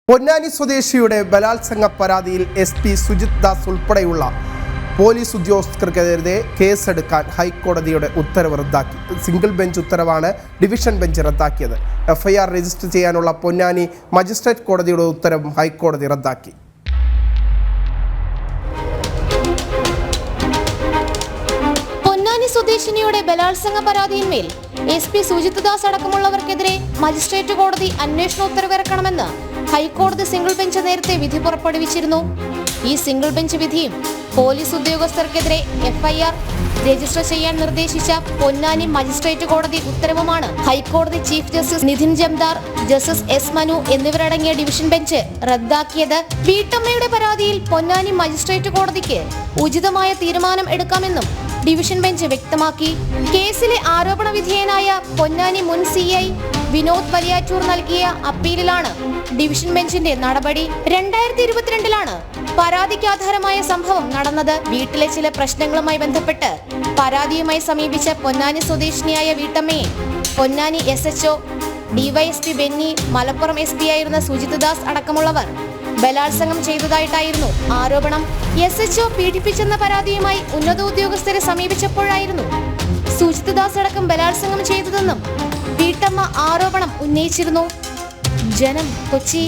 പൊന്നാനി സ്വദേശിയുടെ ബലാത്സംഗ പരാതിയിൽ SP സുജിത് ദാസ് ഉൾപ്പെടെയുള്ള പോലീസ് ഉദ്യോഗസ്ഥർക്കെതിരെ കേസെടുക്കാൻ ഹൈക്കോടതിയുടെ ഉത്തരവ് റദ്ദാക്കി. സിംഗിൾ ബെഞ്ച് ഉത്തരവാണ് ഡിവിഷൻ ബെഞ്ച് റദ്ദാക്കിയത്. FIR രജിസ്റ്റർ ചെയ്യാനുള്ള പൊന്നാനി മജിസ്ട്രേറ്റ് കോടതിയുടെ ഉത്തരവും ഹൈക്കോടതി റദ്ദാക്കി. പൊന്നാനി സ്വദേശിനിയുടെ ബലാത്സംഗ പരാതിയിന്മേൽ SP സുജിത് ദാസ് അടക്കമുള്ളവർക്കെതിരെ മജിസ്ട്രേറ്റ് കോടതി അന്വേഷണ ഉത്തരവിറക്കണമെന്ന് ഹൈക്കോടതി സിംഗിൾ ബെഞ്ച് നേരത്തെ വിധി പുറപ്പെടുവിച്ചിരുന്നു. ഈ സിംഗിൾ ബെഞ്ച് വിധിയും പോലീസ് ഉദ്യോഗസ്ഥർക്കെതിരെ FIR രജിസ്റ്റർ ചെയ്യാൻ നിർദ്ദേശിച്ച പൊന്നാനി മജിസ്ട്രേറ്റ് കോടതി ഉത്തരവുമാണ് ഹൈക്കോടതി chief justice Nitin Jamdar, justice S Manu എന്നിവരടങ്ങിയ ഡിവിഷൻ ബെഞ്ച് റദ്ദാക്കിയത്. വീട്ടമ്മയുടെ പരാതിയിൽ പൊന്നാനി മജിസ്ട്രേറ്റ് കോടതിക്ക് ഉചിതമായ തീരുമാനം എടുക്കാമെന്നും ഡിവിഷൻ ബെഞ്ച് വ്യക്തമാക്കി. കേസിലെ ആരോപണ വിധേയനായ പൊന്നാനി മുൻ CI വിനോദ് വലിയാറ്റൂർ നൽകിയ അപ്പീലിലാണ് ഡിവിഷൻ ബെഞ്ചിന്റെ നടപടി. 2022 പരാതിക്ക് ആധാരമായ സംഭവം നടന്നത്. വീട്ടിലെ ചില പ്രശ്നങ്ങളുമായി ബന്ധപ്പെട്ട് പരാതിയുമായി സമീപിച്ച പൊന്നാനി സ്വദേശിനിയായ വീട്ടമ്മയെ Ponnani SHO, DYSP Benny, Malappuram SP ആയിരുന്ന സുജിത് ദാസ് അടക്കമുള്ളവർ ബലാത്സംഗം ചെയ്തതായിട്ടായിരുന്നു ആരോപണം. SHO പീഡിപ്പിച്ചെന്ന പരാതിയുമായി ഉന്നത ഉദ്യോഗസ്ഥരെ സമീപിച്ചപ്പോഴായിരുന്നു സുജിത് ദാസ് അടക്കം ബലാത്സംഗം ചെയ്തതെന്നും വീട്ടമ്മ ആരോപണം ഉന്നയിച്ചിരുന്നു. ജനം, കൊച്ചി.